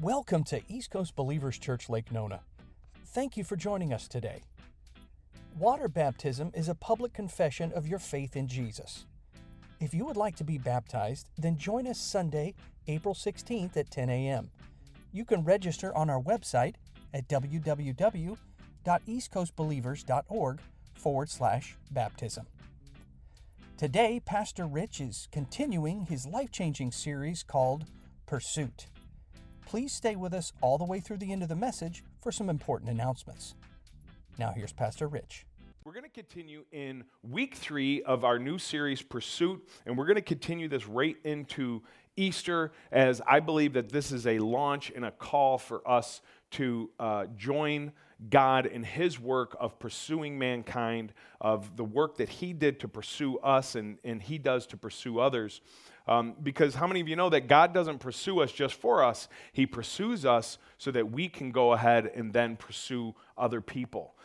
Welcome to East Coast Believers Church Lake Nona. Thank you for joining us today. Water baptism is a public confession of your faith in Jesus. If you would like to be baptized, then join us Sunday, April 16th at 10 a.m. You can register on our website at www.eastcoastbelievers.org/baptism. Today, Pastor Rich is continuing his life-changing series called Pursuit. Please stay with us all the way through the end of the message for some important announcements. Now here's Pastor Rich. We're going to continue in week 3 of our new series, Pursuit, and we're going to continue this right into Easter, as I believe that this is a launch and a call for us to join God in His work of pursuing mankind, of the work that He did to pursue us and He does to pursue others. Because how many of you know that God doesn't pursue us just for us? He pursues us so that we can go ahead and then pursue other people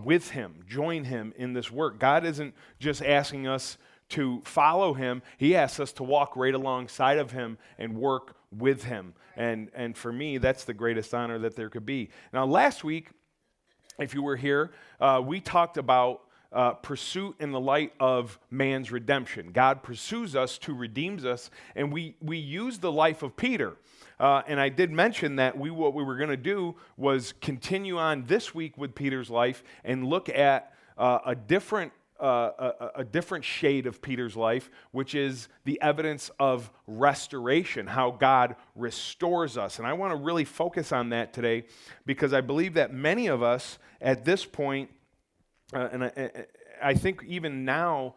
with Him, join Him in this work. God isn't just asking us to follow Him. He asks us to walk right alongside of Him and work with Him. And for me, that's the greatest honor that there could be. Now, last week, if you were here, we talked about pursuit in the light of man's redemption. God pursues us to redeem us, and we use the life of Peter. And I did mention that what we were going to do was continue on this week with Peter's life and look at a different shade of Peter's life, which is the evidence of restoration, how God restores us. And I want to really focus on that today because I believe that many of us at this point, and I think even now,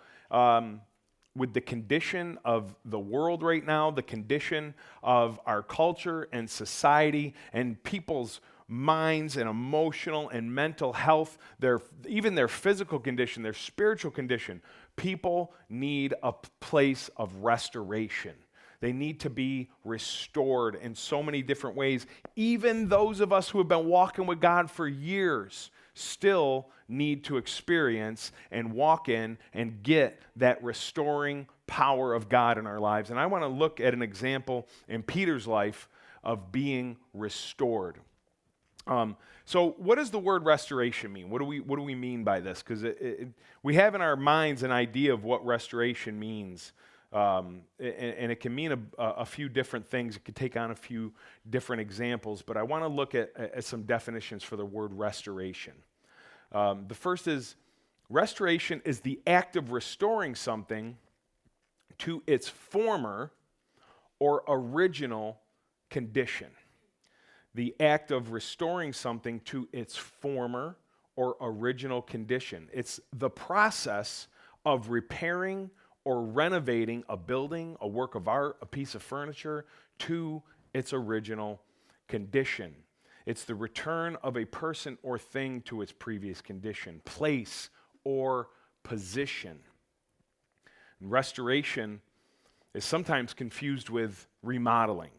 with the condition of the world right now, the condition of our culture and society and people's minds and emotional and mental health, even their physical condition, their spiritual condition, people need a place of restoration. They need to be restored in so many different ways. Even those of us who have been walking with God for years still need to experience and walk in and get that restoring power of God in our lives. And I want to look at an example in Peter's life of being restored. So what does the word restoration mean? What do we mean by this? Because we have in our minds an idea of what restoration means. And it can mean a few different things. It could take on a few different examples, but I want to look at some definitions for the word restoration. The first is, restoration is the act of restoring something to its former or original condition. The act of restoring something to its former or original condition. It's the process of repairing or renovating a building, a work of art, a piece of furniture to its original condition. It's the return of a person or thing to its previous condition, place, or position. And restoration is sometimes confused with remodeling.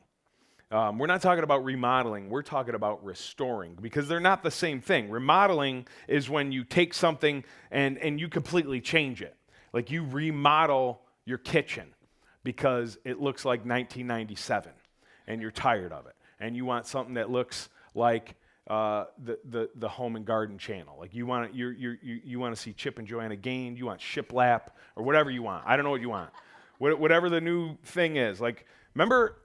We're not talking about remodeling, we're talking about restoring, because they're not the same thing. Remodeling is when you take something and you completely change it. Like you remodel your kitchen because it looks like 1997 and you're tired of it. And you want something that looks like the Home and Garden channel. Like you want to see Chip and Joanna Gaines, you want shiplap or whatever you want. I don't know what you want. Whatever the new thing is. Like remember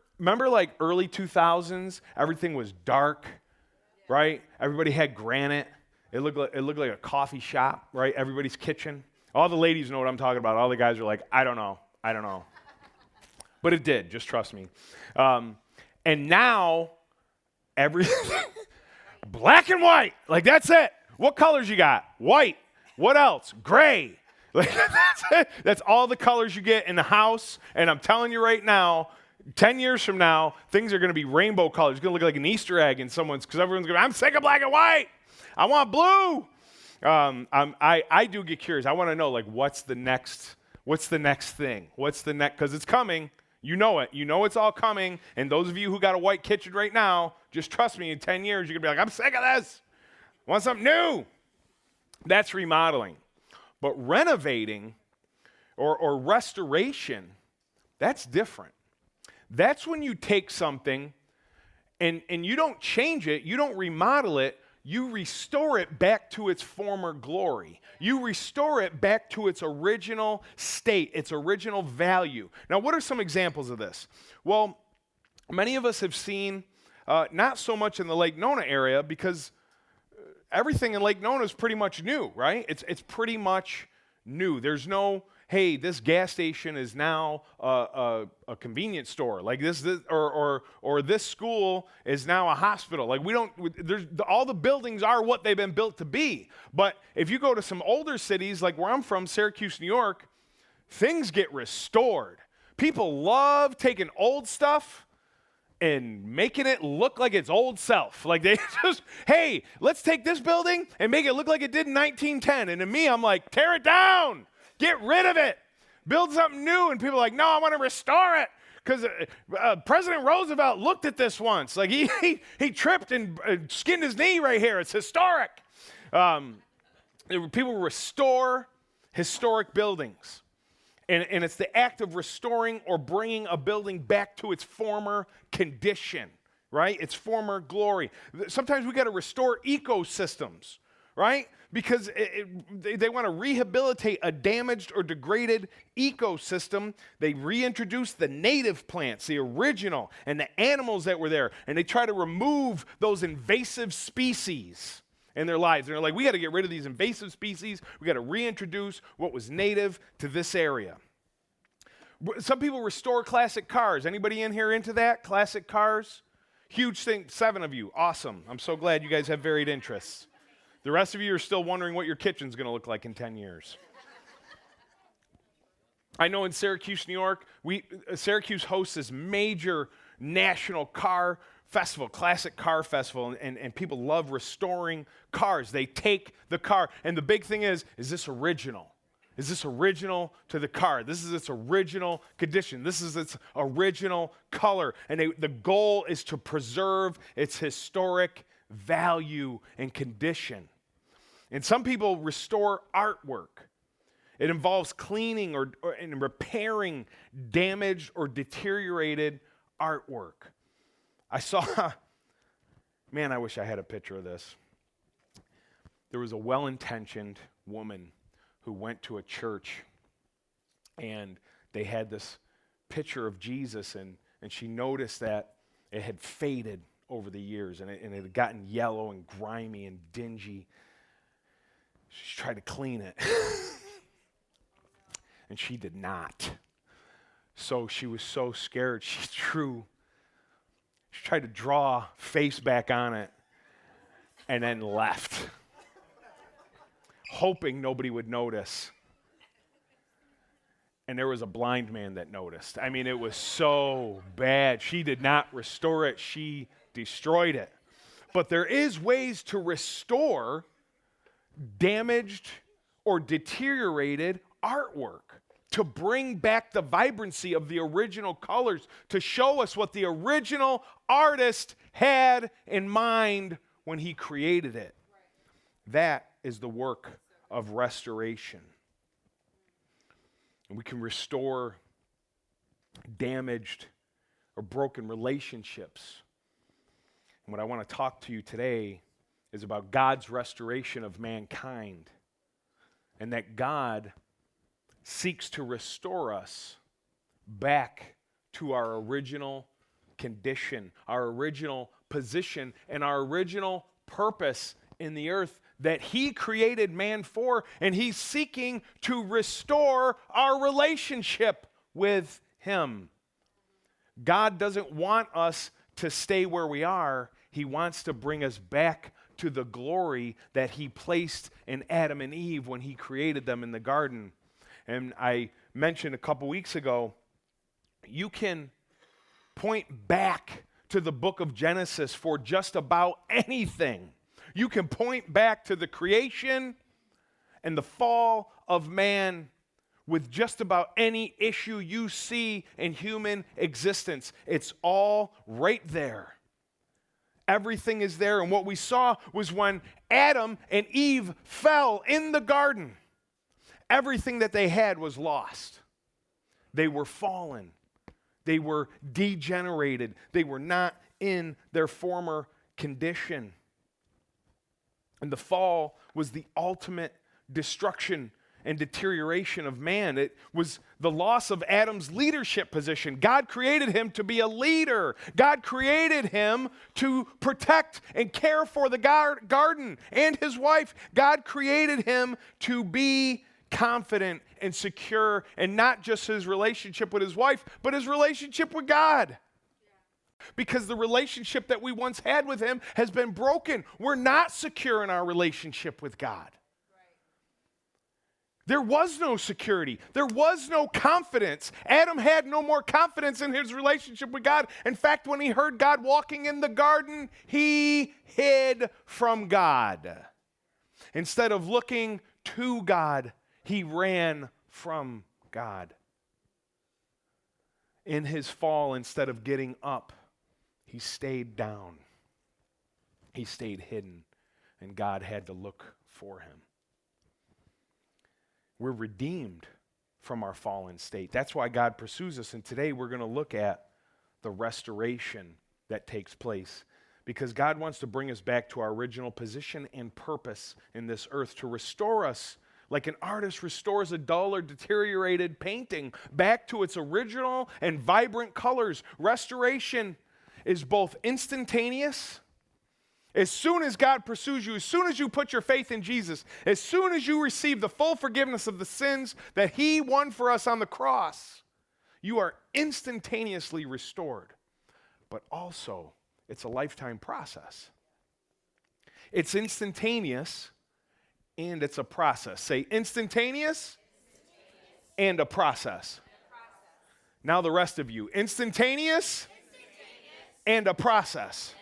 like early 2000s, everything was dark, right? Everybody had granite. It looked like a coffee shop, right? Everybody's kitchen. All the ladies know what I'm talking about. All the guys are like, I don't know. But it did, just trust me. And now, everything, black and white. Like, that's it. What colors you got? White. What else? Gray. Like, that's it. That's all the colors you get in the house. And I'm telling you right now, 10 years from now, things are going to be rainbow colors. It's going to look like an Easter egg in someone's, because everyone's going to be, I'm sick of black and white. I want blue. I do get curious. I want to know, like, what's the next thing? Because it's coming. You know it. You know it's all coming. And those of you who got a white kitchen right now, just trust me, in 10 years, you're going to be like, I'm sick of this. I want something new. That's remodeling. But renovating or restoration, that's different. That's when you take something And you don't change it, you don't remodel it, you restore it back to its former glory. You restore it back to its original state, its original value. Now, what are some examples of this? Well, many of us have seen, not so much in the Lake Nona area, because everything in Lake Nona is pretty much new, right? It's pretty much new. There's no, hey, this gas station is now a convenience store. Like this or this school is now a hospital. Like all the buildings are what they've been built to be. But if you go to some older cities, like where I'm from, Syracuse, New York, things get restored. People love taking old stuff and making it look like its old self. Like they just, hey, let's take this building and make it look like it did in 1910. And to me, I'm like, tear it down. Get rid of it. Build something new. And people are like, no, I want to restore it. Because President Roosevelt looked at this once. Like he tripped and skinned his knee right here. It's historic. People restore historic buildings. And it's the act of restoring or bringing a building back to its former condition, right? Its former glory. Sometimes we got to restore ecosystems, right? Because they want to rehabilitate a damaged or degraded ecosystem. They reintroduce the native plants, the original, and the animals that were there. And they try to remove those invasive species in their lives. And they're like, we got to get rid of these invasive species. We got to reintroduce what was native to this area. Some people restore classic cars. Anybody in here into that? Classic cars? Huge thing. 7 of you. Awesome. I'm so glad you guys have varied interests. The rest of you are still wondering what your kitchen's going to look like in 10 years. I know in Syracuse, New York, Syracuse hosts this major national car festival, classic car festival, and people love restoring cars. They take the car, and the big thing is this original? Is this original to the car? This is its original condition. This is its original color. And the goal is to preserve its historic value and condition. And some people restore artwork. It involves cleaning and repairing damaged or deteriorated artwork. I saw, man, I wish I had a picture of this. There was a well-intentioned woman who went to a church, and they had this picture of Jesus, and she noticed that it had faded over the years, and it had gotten yellow and grimy and dingy. She tried to clean it, and she did not. So she was so scared, she tried to draw face back on it, and then left, hoping nobody would notice. And there was a blind man that noticed. I mean, it was so bad. She did not restore it. She destroyed it. But there is ways to restore damaged or deteriorated artwork, to bring back the vibrancy of the original colors, to show us what the original artist had in mind when he created it. That is the work of restoration. And we can restore damaged or broken relationships. And what I want to talk to you today is about God's restoration of mankind, and that God seeks to restore us back to our original condition, our original position, and our original purpose in the earth that He created man for, and He's seeking to restore our relationship with Him. God doesn't want us to stay where we are. He wants to bring us back to the glory that He placed in Adam and Eve when He created them in the garden. And I mentioned a couple weeks ago, you can point back to the book of Genesis for just about anything. You can point back to the creation and the fall of man with just about any issue you see in human existence. It's all right there. Everything is there. And what we saw was when Adam and Eve fell in the garden, everything that they had was lost. They were fallen. They were degenerated. They were not in their former condition. And the fall was the ultimate destruction and deterioration of man. It was the loss of Adam's leadership position. God created him to be a leader. God created him to protect and care for the garden and his wife. God created him to be confident and secure, and not just his relationship with his wife, but his relationship with God. Because the relationship that we once had with him has been broken. We're not secure in our relationship with God. There was no security. There was no confidence. Adam had no more confidence in his relationship with God. In fact, when he heard God walking in the garden, he hid from God. Instead of looking to God, he ran from God. In his fall, instead of getting up, he stayed down. He stayed hidden, and God had to look for him. We're redeemed from our fallen state. That's why God pursues us, and today we're going to look at the restoration that takes place, because God wants to bring us back to our original position and purpose in this earth, to restore us like an artist restores a dull or deteriorated painting back to its original and vibrant colors. Restoration is both instantaneous. As soon as God pursues you, as soon as you put your faith in Jesus, as soon as you receive the full forgiveness of the sins that he won for us on the cross, you are instantaneously restored. But also, it's a lifetime process. It's instantaneous and it's a process. Say instantaneous, and a process. Now the rest of you. Instantaneous. And a process.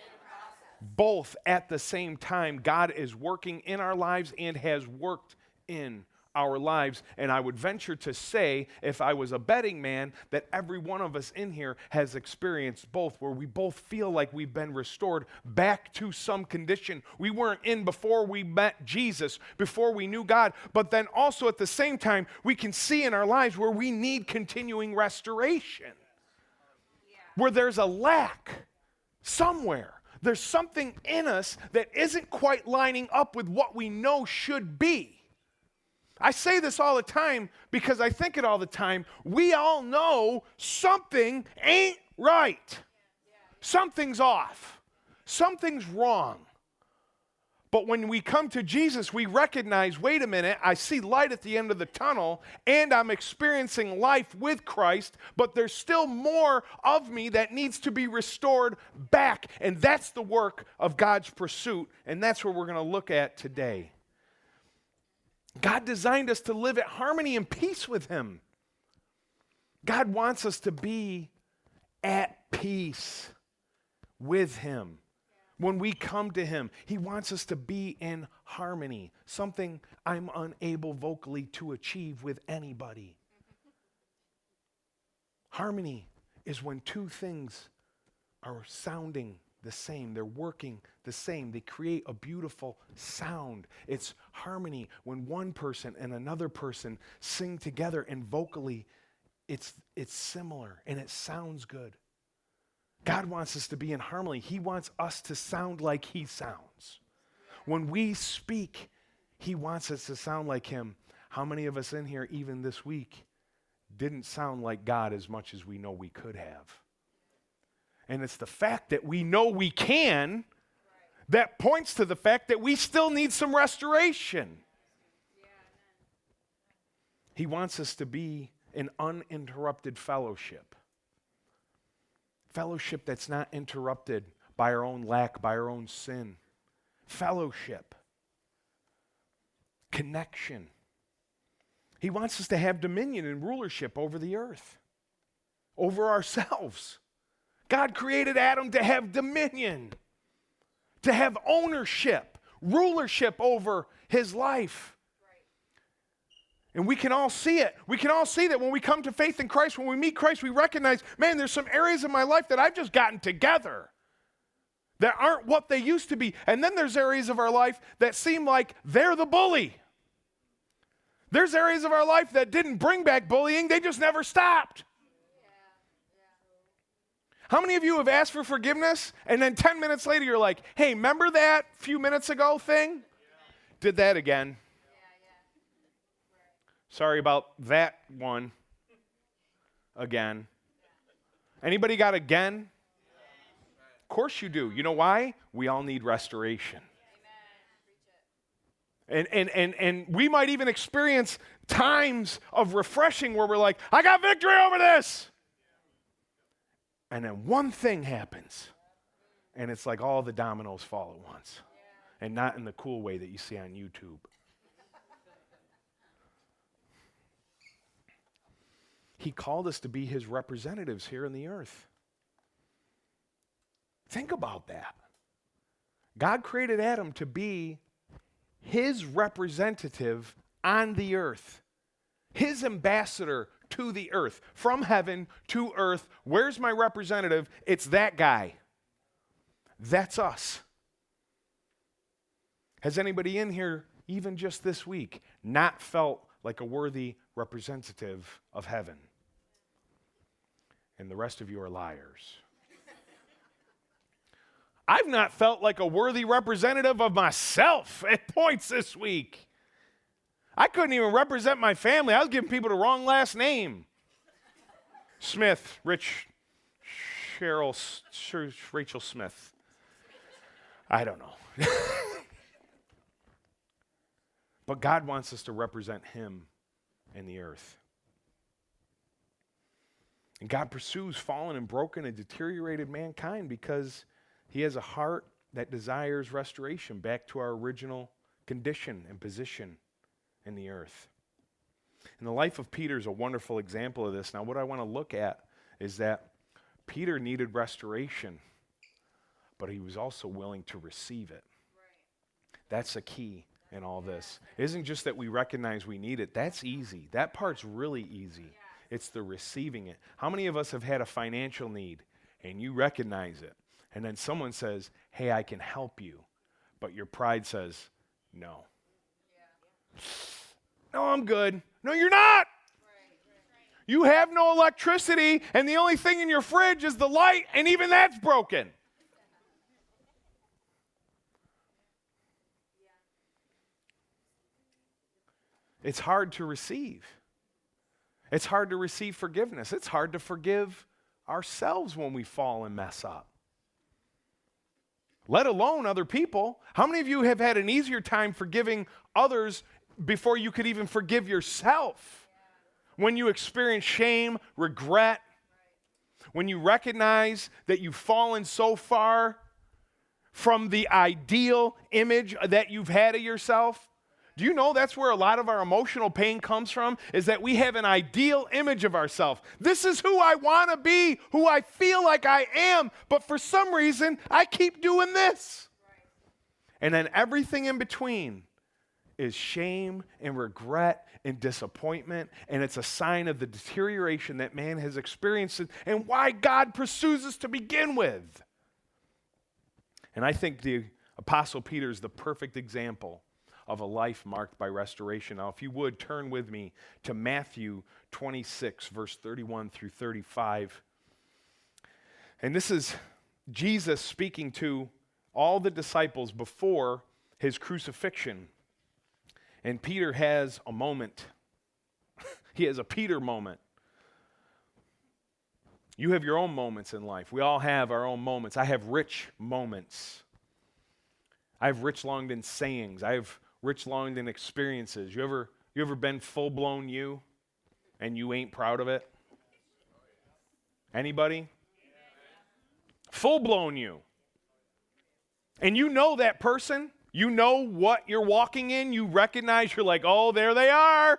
Both at the same time. God is working in our lives and has worked in our lives. And I would venture to say, if I was a betting man, that every one of us in here has experienced both, where we both feel like we've been restored back to some condition we weren't in before we met Jesus, before we knew God. But then also at the same time, we can see in our lives where we need continuing restoration, where there's a lack somewhere. There's something in us that isn't quite lining up with what we know should be. I say this all the time because I think it all the time. We all know something ain't right. Something's off. Something's wrong. But when we come to Jesus, we recognize, wait a minute, I see light at the end of the tunnel, and I'm experiencing life with Christ, but there's still more of me that needs to be restored back. And that's the work of God's pursuit, and that's what we're going to look at today. God designed us to live at harmony and peace with him. God wants us to be at peace with him. When we come to him, he wants us to be in harmony, something I'm unable vocally to achieve with anybody. Harmony is when two things are sounding the same. They're working the same. They create a beautiful sound. It's harmony when one person and another person sing together, and vocally it's similar and it sounds good. God wants us to be in harmony. He wants us to sound like he sounds. When we speak, he wants us to sound like him. How many of us in here, even this week, didn't sound like God as much as we know we could have? And it's the fact that we know we can that points to the fact that we still need some restoration. He wants us to be in uninterrupted fellowship. Fellowship that's not interrupted by our own lack, by our own sin. Fellowship. Connection. He wants us to have dominion and rulership over the earth, over ourselves. God created Adam to have dominion, to have ownership, rulership over his life. And we can all see it. We can all see that when we come to faith in Christ, when we meet Christ, we recognize, man, there's some areas of my life that I've just gotten together that aren't what they used to be. And then there's areas of our life that seem like they're the bully. There's areas of our life that didn't bring back bullying, they just never stopped. How many of you have asked for forgiveness and then 10 minutes later you're like, hey, remember that few minutes ago thing? Did that again. Sorry about that one. Again. Anybody got again? Of course you do. You know why? We all need restoration. And we might even experience times of refreshing where we're like, I got victory over this. And then one thing happens, and it's like all the dominoes fall at once. And not in the cool way that you see on YouTube. He called us to be his representatives here in the earth. Think about that. God created Adam to be his representative on the earth, his ambassador to the earth, from heaven to earth. Where's my representative? It's that guy. That's us. Has anybody in here, even just this week, not felt like a worthy representative of heaven? And the rest of you are liars. I've not felt like a worthy representative of myself at points this week. I couldn't even represent my family. I was giving people the wrong last name. Smith, Rachel Smith. I don't know. But God wants us to represent him in the earth. And God pursues fallen and broken and deteriorated mankind because he has a heart that desires restoration back to our original condition and position in the earth. And the life of Peter is a wonderful example of this. Now, what I want to look at is that Peter needed restoration, but he was also willing to receive it. Right. That's the key in all this. It isn't just that we recognize we need it. That's easy. That part's really easy. Yeah. It's the receiving it. How many of us have had a financial need and you recognize it? And then someone says, hey, I can help you. But your pride says, no. Yeah. No, I'm good. No, you're not. You have no electricity, and the only thing in your fridge is the light, and even that's broken. It's hard to receive. It's hard to receive forgiveness. It's hard to forgive ourselves when we fall and mess up, let alone other people. How many of you have had an easier time forgiving others before you could even forgive yourself? When you experience shame, regret, when you recognize that you've fallen so far from the ideal image that you've had of yourself, do you know that's where a lot of our emotional pain comes from? Is that we have an ideal image of ourselves. This is who I want to be, who I feel like I am, but for some reason, I keep doing this. And then everything in between is shame and regret and disappointment, and it's a sign of the deterioration that man has experienced and why God pursues us to begin with. And I think the Apostle Peter is the perfect example of a life marked by restoration. Now, if you would, turn with me to Matthew 26, verse 31 through 35. And this is Jesus speaking to all the disciples before his crucifixion. And Peter has a moment. He has a Peter moment. You have your own moments in life. We all have our own moments. I have rich moments. I have Rich Longden sayings. I have Rich Longden experiences. You ever been full-blown you and you ain't proud of it? Anybody? Full-blown you. And you know that person. You know what you're walking in. You recognize, you're like, oh, there they are.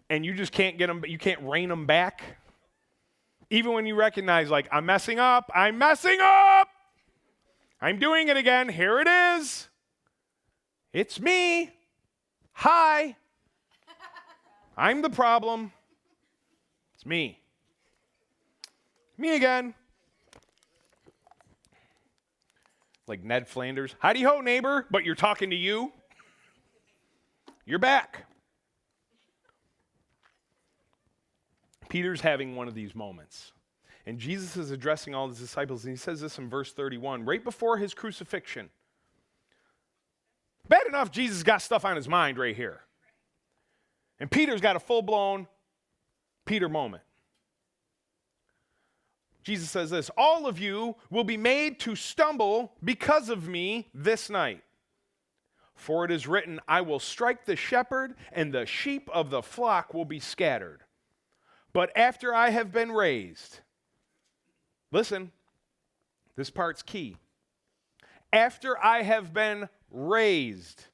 And you just can't get them, you can't rein them back. Even when you recognize, like, I'm messing up. I'm doing it again. Here it is. It's me. Hi. I'm the problem. It's me. Me again. Like Ned Flanders. Howdy ho, neighbor, but you're talking to you. You're back. Peter's having one of these moments. And Jesus is addressing all his disciples, and he says this in verse 31, right before his crucifixion. Bad enough Jesus got stuff on his mind right here. And Peter's got a full-blown Peter moment. Jesus says this, all of you will be made to stumble because of me this night. For it is written, I will strike the shepherd, and the sheep of the flock will be scattered. But after I have been raised, listen, this part's key. After I have been raised,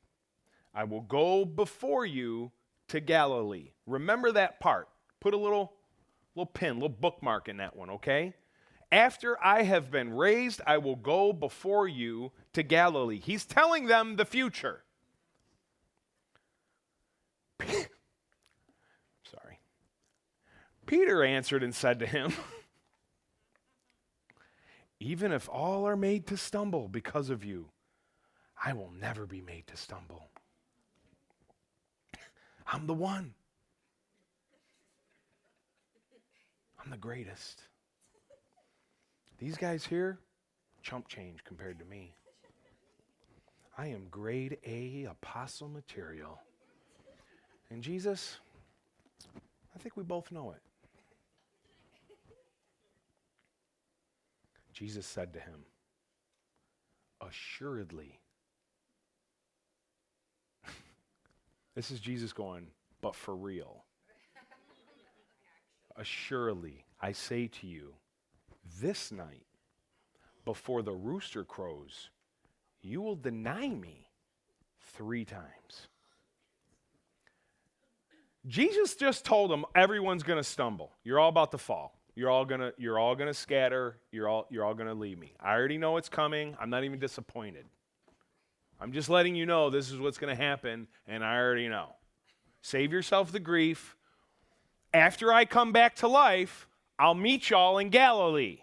I will go before you to Galilee. Remember that part. Put a little pin, little bookmark in that one, okay? After I have been raised, I will go before you to Galilee. He's telling them the future. Sorry. Peter answered and said to him, even if all are made to stumble because of you, I will never be made to stumble. I'm the one. I'm the greatest. These guys here, chump change compared to me. I am grade A apostle material. And Jesus, I think we both know it. Jesus said to him, assuredly. This is Jesus going, but for real. Assuredly, I say to you, this night, before the rooster crows, you will deny me 3 times. Jesus just told them everyone's going to stumble. You're all about to fall. You're all going to scatter. You're all going to leave me. I already know it's coming. I'm not even disappointed. I'm just letting you know this is what's going to happen, and I already know. Save yourself the grief. After I come back to life, I'll meet y'all in Galilee.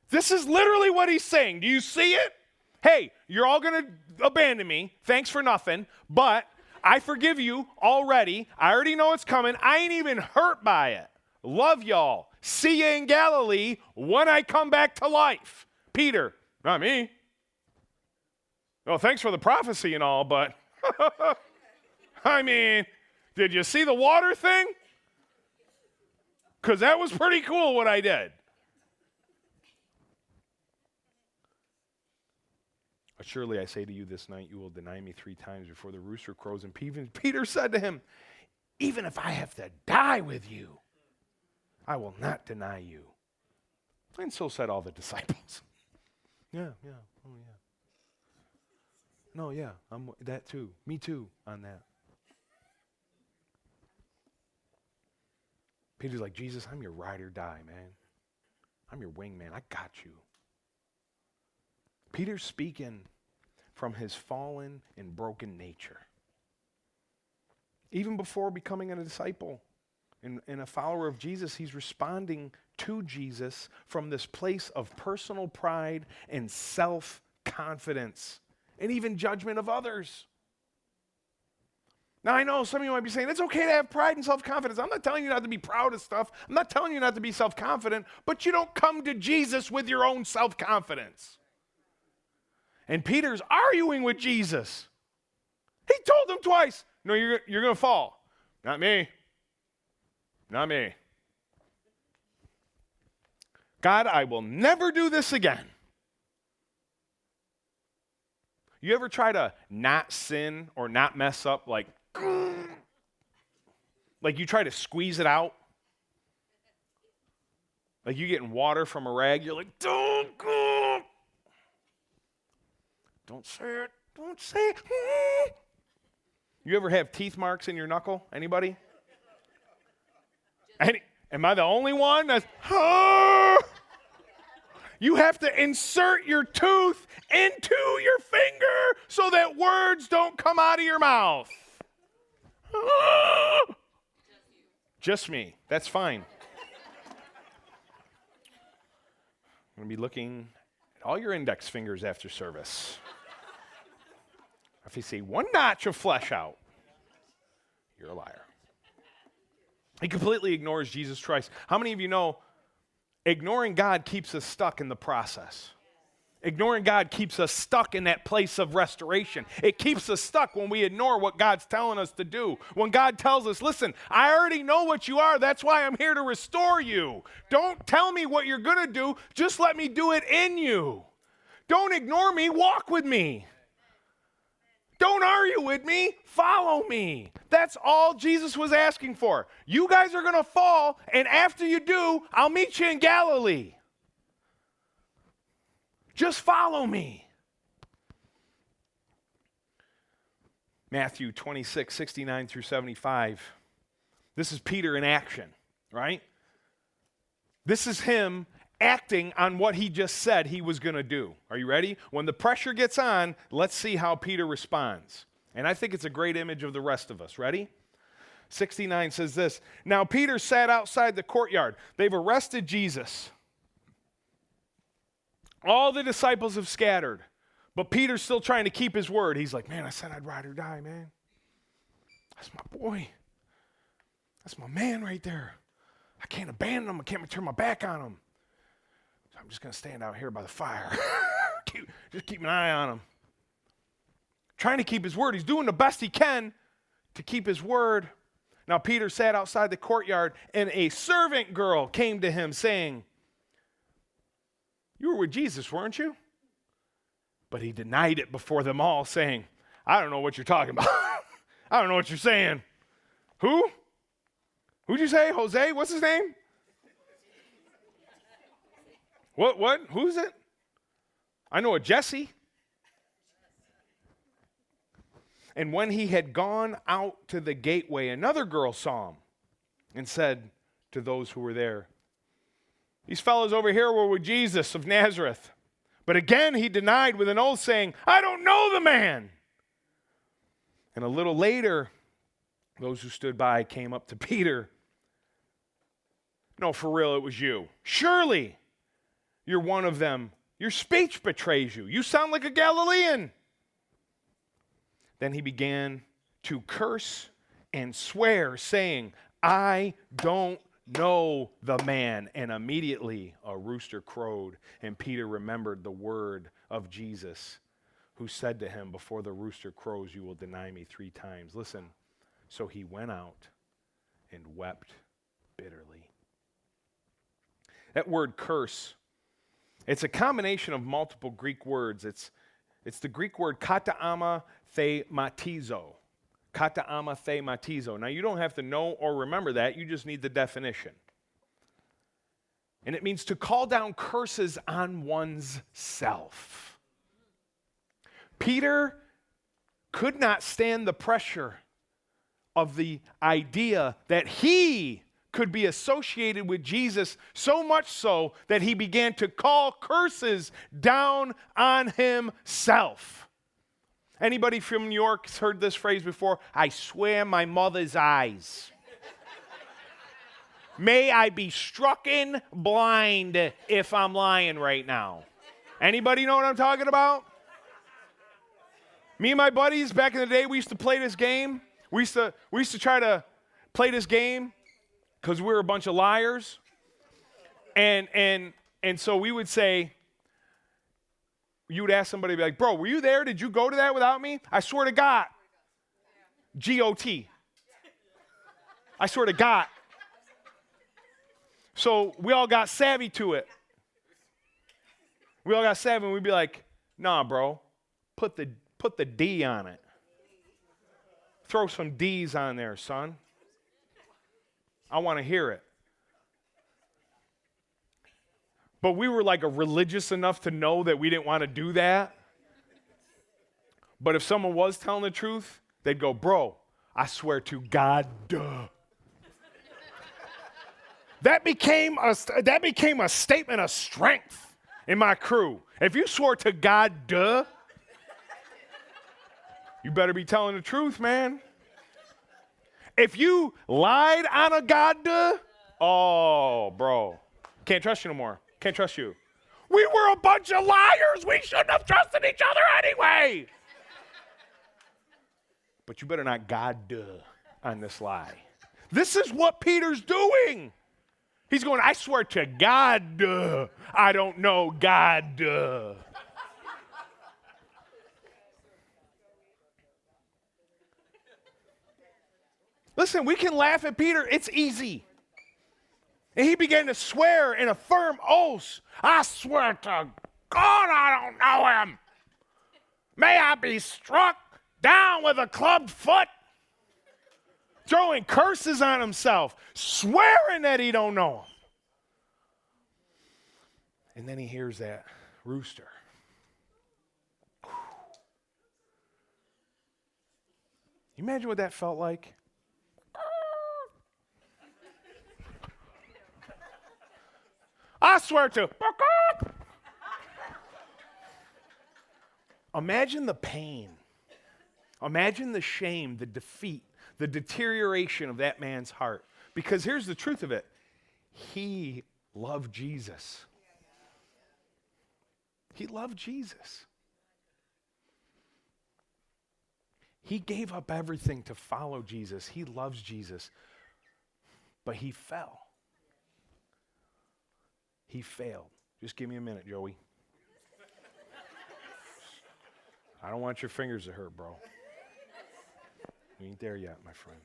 This is literally what he's saying. Do you see it? Hey, you're all going to abandon me. Thanks for nothing. But I forgive you already. I already know it's coming. I ain't even hurt by it. Love y'all. See you in Galilee when I come back to life. Peter, not me. Well, thanks for the prophecy and all, but I mean, did you see the water thing? Because that was pretty cool what I did. Surely I say to you, this night you will deny me 3 times before the rooster crows. And Peter said to him, even if I have to die with you, I will not deny you. And so said all the disciples. Yeah, oh yeah. No, yeah, I'm that too. Me too on that. Peter's like, Jesus, I'm your ride or die, man. I'm your wingman. I got you. Peter's speaking from his fallen and broken nature. Even before becoming a disciple and a follower of Jesus, he's responding to Jesus from this place of personal pride and self-confidence and even judgment of others. Now, I know some of you might be saying, it's okay to have pride and self-confidence. I'm not telling you not to be proud of stuff. I'm not telling you not to be self-confident, but you don't come to Jesus with your own self-confidence. And Peter's arguing with Jesus. He told him twice, no, you're going to fall. Not me. Not me. God, I will never do this again. You ever try to not sin or not mess up like you try to squeeze it out? Like you getting water from a rag, you're like, don't say it. Don't say it. You ever have teeth marks in your knuckle? Anybody? Am I the only one that's, you have to insert your tooth into your finger so that words don't come out of your mouth. Just me. That's fine. I'm going to be looking at all your index fingers after service. If you see one notch of flesh out, you're a liar. He completely ignores Jesus Christ. How many of you know ignoring God keeps us stuck in the process. Ignoring God keeps us stuck in that place of restoration. It keeps us stuck when we ignore what God's telling us to do. When God tells us, listen, I already know what you are. That's why I'm here to restore you. Don't tell me what you're going to do. Just let me do it in you. Don't ignore me. Walk with me. Don't argue with me. Follow me. That's all Jesus was asking for. You guys are going to fall, and after you do, I'll meet you in Galilee. Just follow me. Matthew 26, 69 through 75. This is Peter in action, right? This is him acting on what he just said he was going to do. Are you ready? When the pressure gets on, let's see how Peter responds. And I think it's a great image of the rest of us. Ready? 69 says this. Now Peter sat outside the courtyard. They've arrested Jesus. All the disciples have scattered, but Peter's still trying to keep his word. He's like, man, I said I'd ride or die, man. That's my boy. That's my man right there. I can't abandon him. I can't turn my back on him. So I'm just going to stand out here by the fire. Just keep an eye on him. Trying to keep his word. He's doing the best he can to keep his word. Now Peter sat outside the courtyard, and a servant girl came to him saying, you were with Jesus, weren't you? But he denied it before them all, saying, I don't know what you're talking about. I don't know what you're saying. Who? Who'd you say? Jose? What's his name? What? Who's it? I know a Jesse. And when he had gone out to the gateway, another girl saw him and said to those who were there, these fellows over here were with Jesus of Nazareth. But again he denied with an oath, saying, I don't know the man. And a little later, those who stood by came up to Peter. No, for real, it was you. Surely you're one of them. Your speech betrays you. You sound like a Galilean. Then he began to curse and swear, saying, I don't know the man. And immediately a rooster crowed, and Peter remembered the word of Jesus, who said to him, before the rooster crows, you will deny me 3 times. Listen, so he went out and wept bitterly. That word curse, it's a combination of multiple Greek words. It's the Greek word kataama thematizo. Kataama thematizo. Now, you don't have to know or remember that. You just need the definition. And it means to call down curses on one's self. Peter could not stand the pressure of the idea that he could be associated with Jesus, so much so that he began to call curses down on himself. Anybody from New York has heard this phrase before? I swear my mother's eyes. May I be strucken blind if I'm lying right now. Anybody know what I'm talking about? Me and my buddies, back in the day, we used to play this game. We used to try to play this game because we were a bunch of liars. And so we would say, you would ask somebody, be like, bro, were you there? Did you go to that without me? I swear to God. G-O-T. I swear to God. So we all got savvy to it. We all got savvy, and we'd be like, nah, bro, put the D on it. Throw some D's on there, son. I want to hear it. But we were like religious enough to know that we didn't want to do that. But if someone was telling the truth, they'd go, bro, I swear to God, duh. That became a statement of strength in my crew. If you swore to God, duh, you better be telling the truth, man. If you lied on a God, duh, oh, bro, can't trust you no more. Can't trust you. We were a bunch of liars. We shouldn't have trusted each other anyway. But you better not God, duh, on this lie. This is what Peter's doing. He's going, I swear to God, I don't know God. Listen, we can laugh at Peter. It's easy. And he began to swear in a firm oath. I swear to God I don't know him. May I be struck down with a clubbed foot. Throwing curses on himself. Swearing that he don't know him. And then he hears that rooster. You imagine what that felt like? I swear to. Imagine the pain. Imagine the shame, the defeat, the deterioration of that man's heart. Because here's the truth of it. He loved Jesus. He loved Jesus. He gave up everything to follow Jesus. He loves Jesus. But he fell. He failed. Just give me a minute, Joey. I don't want your fingers to hurt, bro. We ain't there yet, my friend.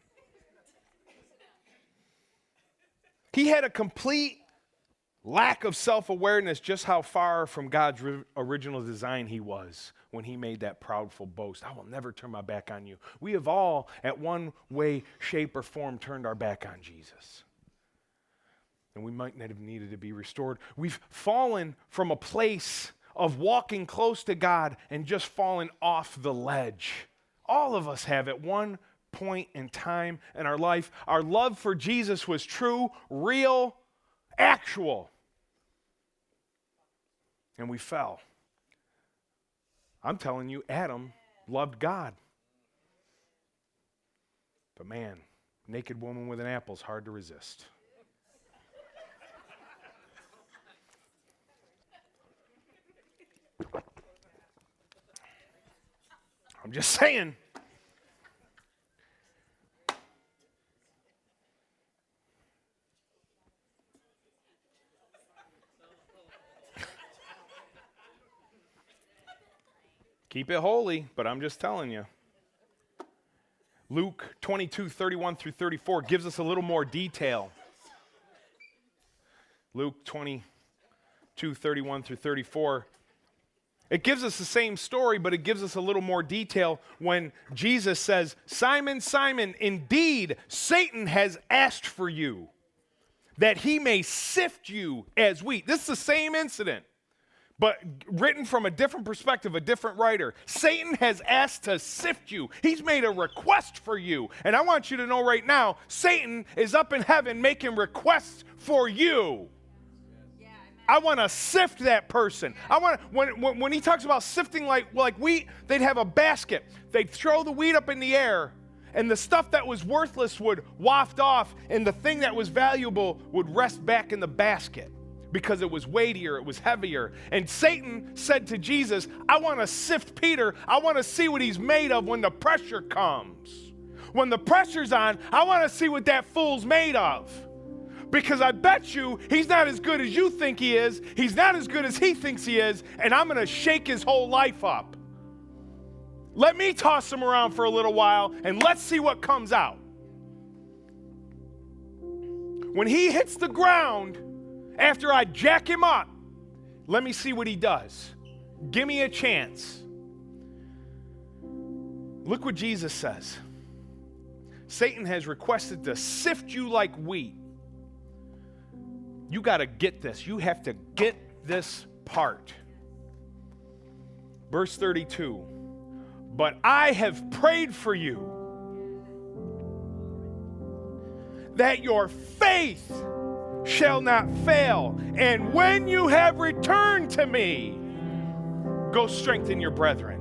He had a complete lack of self-awareness just how far from God's original design he was when he made that proudful boast. I will never turn my back on you. We have all, at one way, shape, or form, turned our back on Jesus. And we might not have needed to be restored. We've fallen from a place of walking close to God and just fallen off the ledge. All of us have at one point in time in our life. Our love for Jesus was true, real, actual. And we fell. I'm telling you, Adam loved God. But man, naked woman with an apple is hard to resist. I'm just saying. Keep it holy, but I'm just telling you. Luke 22:31 through 34 gives us a little more detail. Luke 22:31 through 34. It gives us the same story, but it gives us a little more detail when Jesus says, Simon, Simon, indeed, Satan has asked for you, that he may sift you as wheat. This is the same incident, but written from a different perspective, a different writer. Satan has asked to sift you. He's made a request for you. And I want you to know right now, Satan is up in heaven making requests for you. I want to sift that person. I want when he talks about sifting like wheat, they'd have a basket. They'd throw the wheat up in the air, and the stuff that was worthless would waft off, and the thing that was valuable would rest back in the basket because it was weightier, it was heavier. And Satan said to Jesus, I want to sift Peter. I want to see what he's made of when the pressure comes. When the pressure's on, I want to see what that fool's made of. Because I bet you he's not as good as you think he is. He's not as good as he thinks he is. And I'm going to shake his whole life up. Let me toss him around for a little while and let's see what comes out. When he hits the ground, after I jack him up, let me see what he does. Give me a chance. Look what Jesus says. Satan has requested to sift you like wheat. You got to get this. You have to get this part. Verse 32. But I have prayed for you that your faith shall not fail. And when you have returned to me, go strengthen your brethren.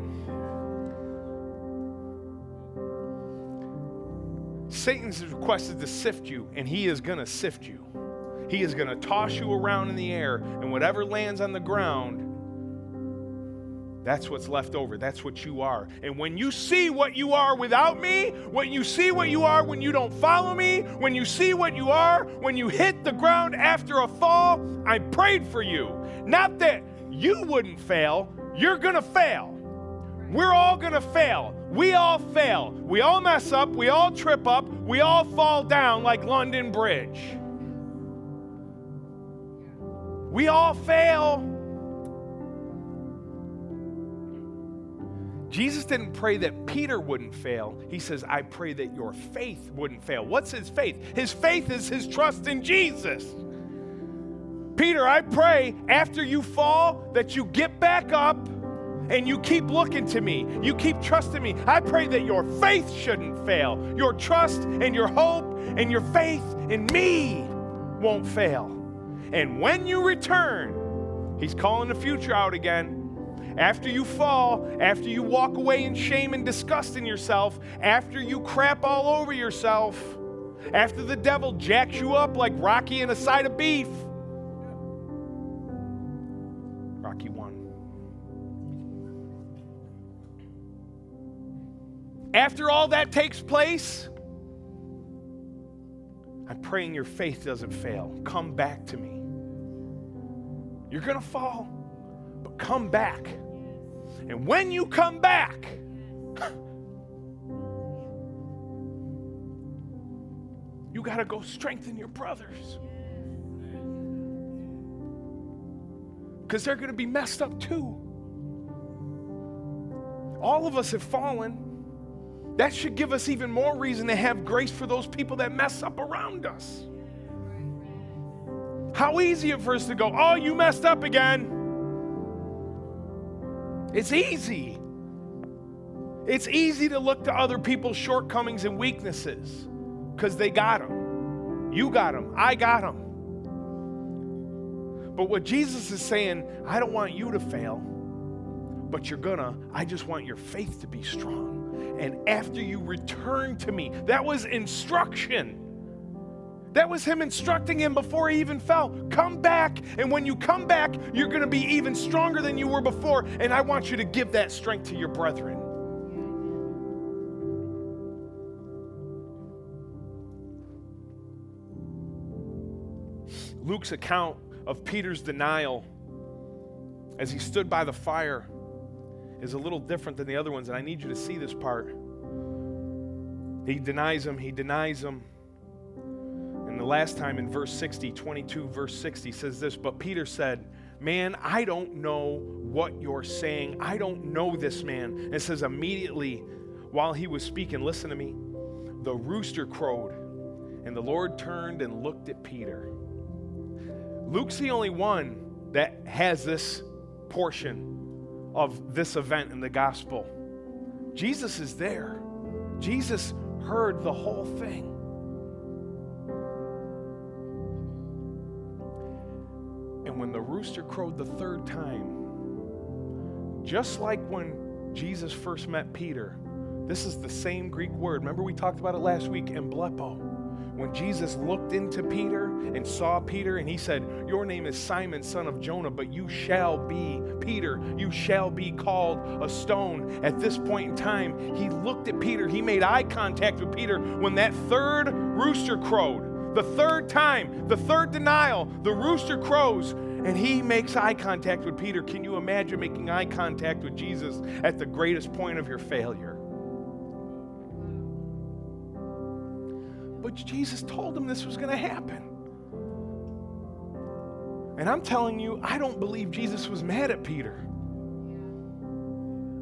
Satan's requested to sift you, and he is going to sift you. He is going to toss you around in the air, and whatever lands on the ground, That's what's left over. That's what you are. And when you see what you are without me, when you see what you are when you don't follow me, when you see what you are when you hit the ground after a fall, I prayed for you. Not that you wouldn't fail. You're going to fail. We're all going to fail. We all fail. We all mess up. We all trip up. We all fall down like London Bridge. We all fail. Jesus didn't pray that Peter wouldn't fail. He says, I pray that your faith wouldn't fail. What's his faith? His faith is his trust in Jesus. Peter, I pray after you fall that you get back up and you keep looking to me. You keep trusting me. I pray that your faith shouldn't fail. Your trust and your hope and your faith in me won't fail. And when you return, he's calling the future out again. After you fall, after you walk away in shame and disgust in yourself, after you crap all over yourself, after the devil jacks you up like Rocky in a side of beef. Rocky 1. After all that takes place, I'm praying your faith doesn't fail. Come back to me. You're going to fall, but come back. And when you come back, you got to go strengthen your brothers. Because they're going to be messed up too. All of us have fallen. That should give us even more reason to have grace for those people that mess up around us. How easy it for us to go, oh, you messed up again. It's easy. It's easy to look to other people's shortcomings and weaknesses because they got them. You got them. I got them. But what Jesus is saying, I don't want you to fail, but you're gonna. I just want your faith to be strong. And after you return to me, that was instruction. That was him instructing him before he even fell. Come back, and when you come back, you're going to be even stronger than you were before, and I want you to give that strength to your brethren. Luke's account of Peter's denial as he stood by the fire is a little different than the other ones, and I need you to see this part. He denies him. And the last time in verse 60, 22 verse 60 says this, but Peter said, man, I don't know what you're saying. I don't know this man. And it says immediately while he was speaking, listen to me, the rooster crowed, and the Lord turned and looked at Peter. Luke's the only one that has this portion of this event in the gospel. Jesus is there. Jesus heard the whole thing. And when the rooster crowed the third time, just like when Jesus first met Peter, this is the same Greek word. Remember we talked about it last week, emblepo. When Jesus looked into Peter and saw Peter, and he said, your name is Simon, son of Jonah, but you shall be Peter. You shall be called a stone. At this point in time, he looked at Peter. He made eye contact with Peter when that third rooster crowed. The third time, the third denial, the rooster crows, and he makes eye contact with Peter. Can you imagine making eye contact with Jesus at the greatest point of your failure? But Jesus told him this was going to happen. And I'm telling you, I don't believe Jesus was mad at Peter.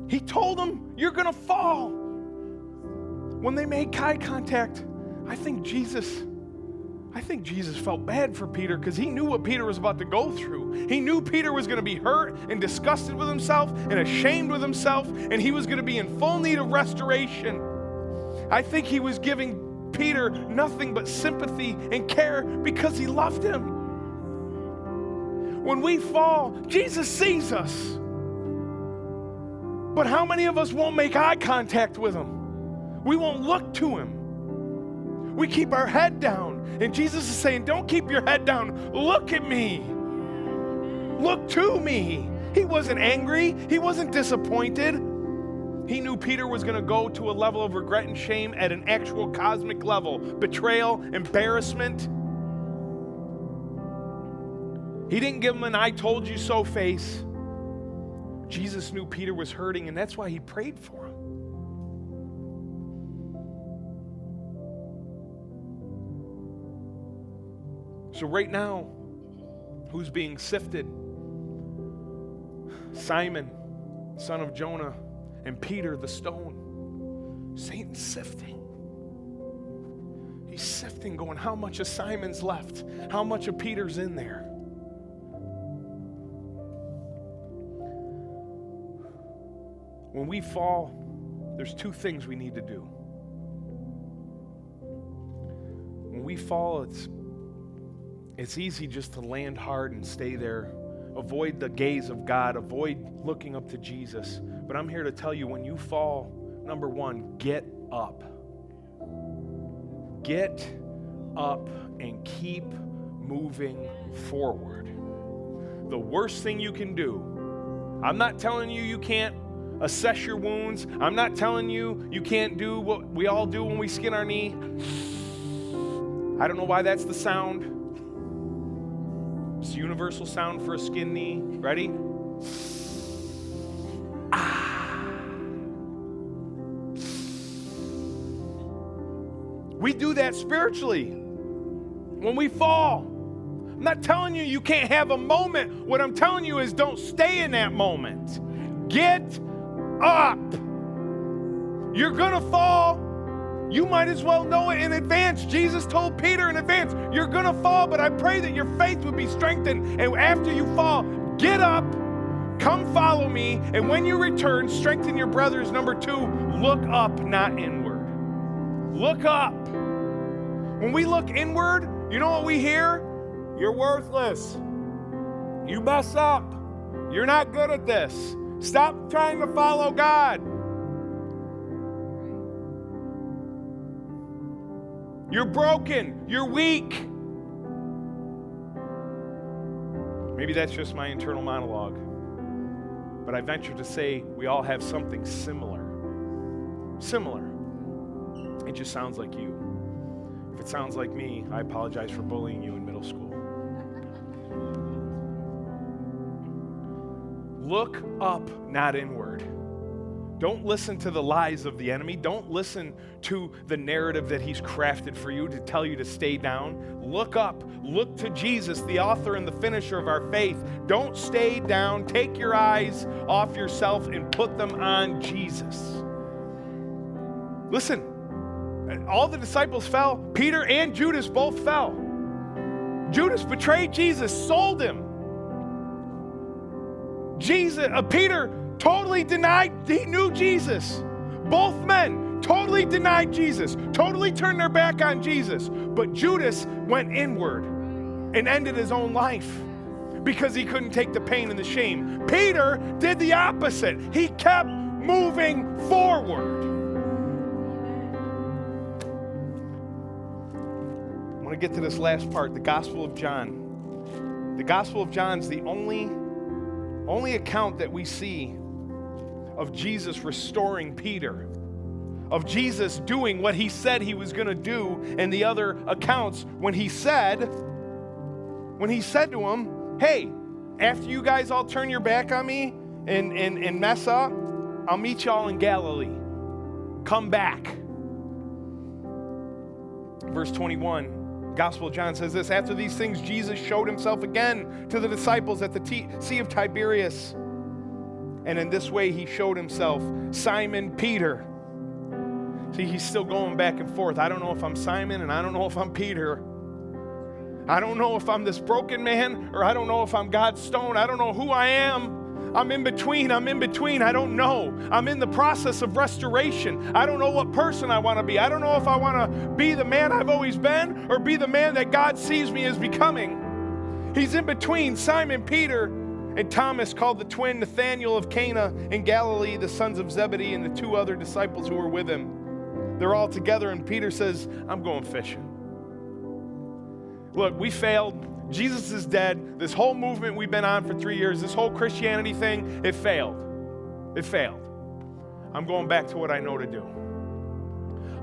He told him, you're going to fall. When they made eye contact, I think Jesus felt bad for Peter because he knew what Peter was about to go through. He knew Peter was going to be hurt and disgusted with himself and ashamed with himself, and he was going to be in full need of restoration. I think he was giving Peter nothing but sympathy and care because he loved him. When we fall, Jesus sees us. But how many of us won't make eye contact with him? We won't look to him. We keep our head down. And Jesus is saying, don't keep your head down. Look at me. Look to me. He wasn't angry. He wasn't disappointed. He knew Peter was going to go to a level of regret and shame at an actual cosmic level. Betrayal, embarrassment. He didn't give him an "I told you so" face. Jesus knew Peter was hurting, and that's why he prayed for him. So right now, who's being sifted? Simon, son of Jonah, and Peter the stone. Satan's sifting. He's sifting, going, how much of Simon's left? How much of Peter's in there? When we fall, there's two things we need to do. When we fall, it's easy just to land hard and stay there. Avoid the gaze of God. Avoid looking up to Jesus. But I'm here to tell you, when you fall, number one, get up. Get up and keep moving forward. The worst thing you can do, I'm not telling you you can't assess your wounds. I'm not telling you you can't do what we all do when we skin our knee. I don't know why that's the sound. It's a universal sound for a skin knee. Ready? We do that spiritually when we fall. I'm not telling you you can't have a moment. What I'm telling you is don't stay in that moment. Get up. You're gonna fall. You might as well know it in advance. Jesus told Peter in advance, you're gonna fall, but I pray that your faith would be strengthened. And after you fall, get up, come follow me, and when you return, strengthen your brothers. Number two, look up, not inward. Look up. When we look inward, you know what we hear? You're worthless. You mess up. You're not good at this. Stop trying to follow God. You're broken. You're weak. Maybe that's just my internal monologue. But I venture to say we all have something similar. Similar. It just sounds like you. If it sounds like me, I apologize for bullying you in middle school. Look up, not inward. Don't listen to the lies of the enemy. Don't listen to the narrative that he's crafted for you to tell you to stay down. Look up. Look to Jesus, the author and the finisher of our faith. Don't stay down. Take your eyes off yourself and put them on Jesus. Listen, all the disciples fell. Peter and Judas both fell. Judas betrayed Jesus, sold him. Peter totally denied, he knew Jesus. Both men totally denied Jesus, totally turned their back on Jesus. But Judas went inward and ended his own life because he couldn't take the pain and the shame. Peter did the opposite. He kept moving forward. I want to get to this last part, the Gospel of John. The Gospel of John's the only account that we see of Jesus restoring Peter, of Jesus doing what he said he was going to do. And the other accounts, when he said to him, hey, after you guys all turn your back on me and mess up, I'll meet y'all in Galilee. Come back. Verse 21, Gospel of John says this: after these things, Jesus showed himself again to the disciples at the Sea of Tiberias. And in this way, he showed himself, Simon Peter. See, he's still going back and forth. I don't know if I'm Simon and I don't know if I'm Peter. I don't know if I'm this broken man or I don't know if I'm God's stone. I don't know who I am. I'm in between. I don't know. I'm in the process of restoration. I don't know what person I want to be. I don't know if I want to be the man I've always been or be the man that God sees me as becoming. He's in between Simon Peter and Thomas, called the twin, Nathanael of Cana in Galilee, the sons of Zebedee, and the two other disciples who were with him. They're all together, and Peter says, I'm going fishing. look, we failed. Jesus is dead. This whole movement we've been on for 3 years, this whole Christianity thing, it failed. It failed. I'm going back to what I know to do.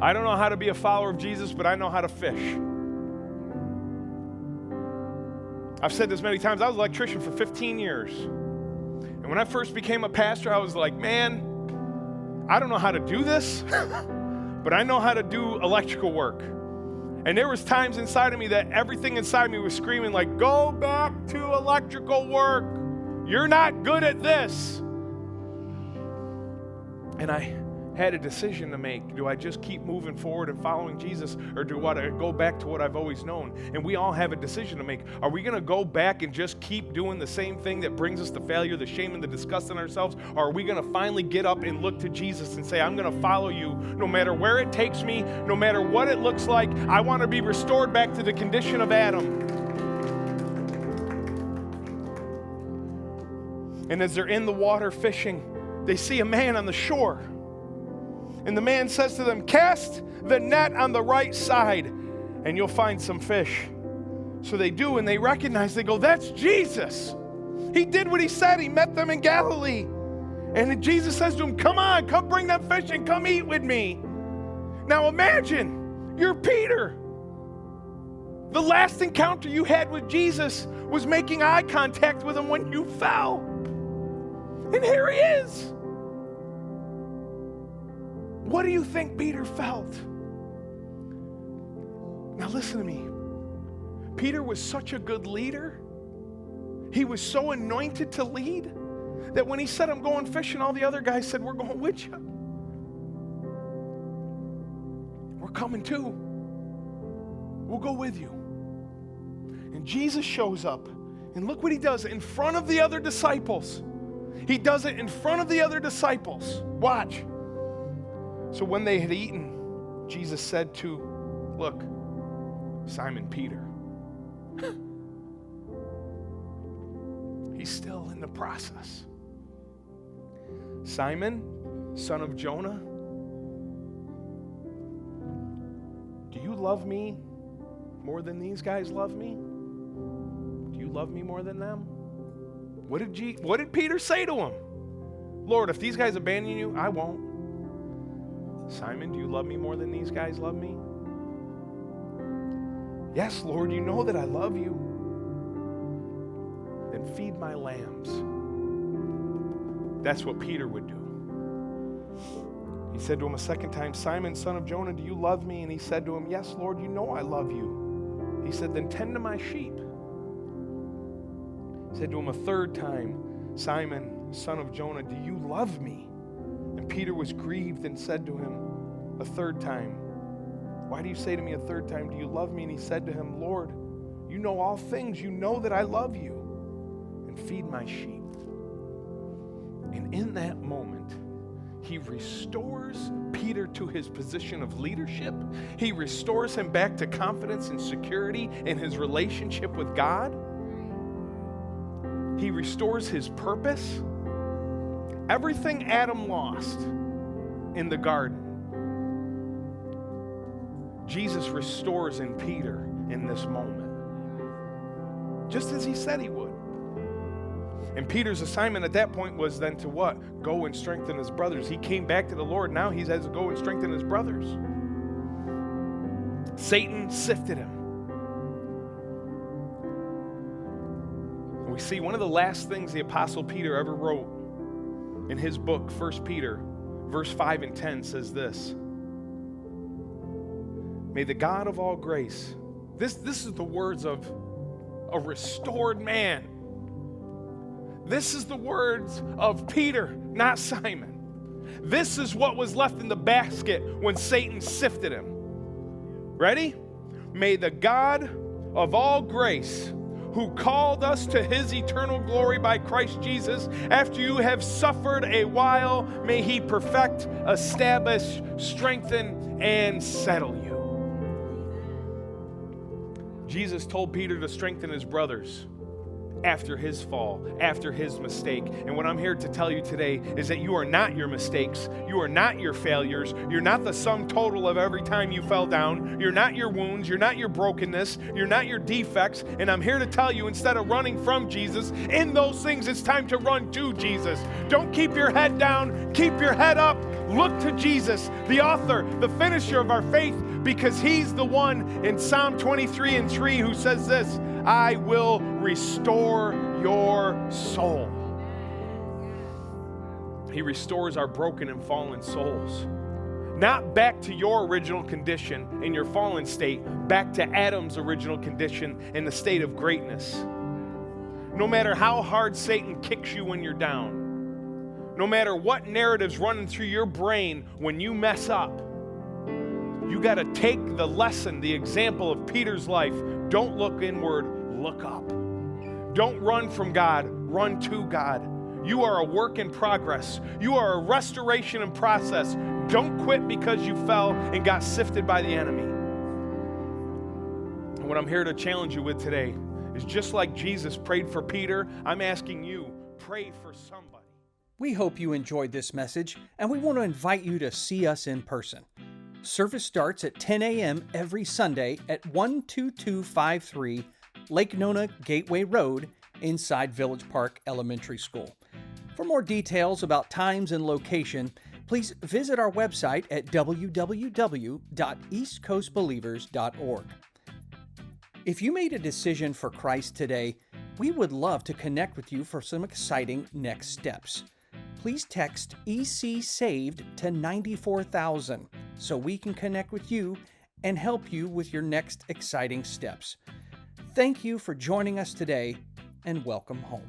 I don't know how to be a follower of Jesus, but I know how to fish. I've said this many times. I was an electrician for 15 years. And when I first became a pastor, I was like, man, I don't know how to do this, but I know how to do electrical work. And there was times inside of me that everything inside me was screaming like, go back to electrical work. You're not good at this. And I had a decision to make. Do I just keep moving forward and following Jesus, or do I go back to what I've always known? And we all have a decision to make. Are we going to go back and just keep doing the same thing that brings us the failure, the shame, and the disgust in ourselves? Or are we going to finally get up and look to Jesus and say, I'm going to follow you no matter where it takes me, no matter what it looks like. I want to be restored back to the condition of Adam. And as they're in the water fishing, they see a man on the shore. And the man says to them, cast the net on the right side and you'll find some fish. So they do, and they recognize, they go, that's Jesus. He did what he said. He met them in Galilee. And Jesus says to them, come on, come bring them fish and come eat with me. Now imagine, you're Peter. The last encounter you had with Jesus was making eye contact with him when you fell. And here he is. What do you think Peter felt? Now listen to me. Peter was such a good leader. He was so anointed to lead that when he said, I'm going fishing, all the other guys said, we're going with you. We're coming too. We'll go with you. And Jesus shows up, and look what he does in front of the other disciples. He does it in front of the other disciples. Watch. So when they had eaten, Jesus said to, look, Simon Peter. He's still in the process. Simon, son of Jonah, do you love me more than these guys love me? Do you love me more than them? What did Peter say to him? Lord, if these guys abandon you, I won't. Simon, do you love me more than these guys love me? Yes, Lord, you know that I love you. Then feed my lambs. That's what Peter would do. He said to him a second time, Simon, son of Jonah, do you love me? And he said to him, yes, Lord, you know I love you. He said, then tend to my sheep. He said to him a third time, Simon, son of Jonah, do you love me? And Peter was grieved and said to him a third time, why do you say to me a third time, do you love me? And he said to him, Lord, you know all things. You know that I love you. And feed my sheep. And in that moment, he restores Peter to his position of leadership. He restores him back to confidence and security in his relationship with God. He restores his purpose. Everything Adam lost in the garden, Jesus restores in Peter in this moment, just as he said he would. And Peter's assignment at that point was then to what? Go and strengthen his brothers. He came back to the Lord. Now he has to go and strengthen his brothers. Satan sifted him. And we see one of the last things the Apostle Peter ever wrote in his book, 1 Peter, verse 5 and 10 says this. May the God of all grace, this is the words of a restored man. This is the words of Peter, not Simon. This is what was left in the basket when Satan sifted him. Ready? May the God of all grace, who called us to his eternal glory by Christ Jesus, after you have suffered a while, may he perfect, establish, strengthen, and settle you. Jesus told Peter to strengthen his brothers. after his fall, after his mistake. And what I'm here to tell you today is that you are not your mistakes. You are not your failures. You're not the sum total of every time you fell down. You're not your wounds. You're not your brokenness. You're not your defects. And I'm here to tell you, instead of running from Jesus, in those things, it's time to run to Jesus. Don't keep your head down. Keep your head up. Look to Jesus, the author, the finisher of our faith, because he's the one in Psalm 23:3 who says this: I will restore your soul. He restores our broken and fallen souls. Not back to your original condition in your fallen state, back to Adam's original condition in the state of greatness. No matter how hard Satan kicks you when you're down, no matter what narrative's running through your brain when you mess up, you got to take the lesson, the example of Peter's life. Don't look inward, look up. Don't run from God, run to God. You are a work in progress. You are a restoration in process. Don't quit because you fell and got sifted by the enemy. And what I'm here to challenge you with today is, just like Jesus prayed for Peter, I'm asking you, pray for somebody. We hope you enjoyed this message, and we want to invite you to see us in person. Service starts at 10 a.m. every Sunday at 12253 Lake Nona Gateway Road inside Village Park Elementary School. For more details about times and location, please visit our website at www.eastcoastbelievers.org. If you made a decision for Christ today, we would love to connect with you for some exciting next steps. Please text EC Saved to 94,000 so we can connect with you and help you with your next exciting steps. Thank you for joining us today, and welcome home.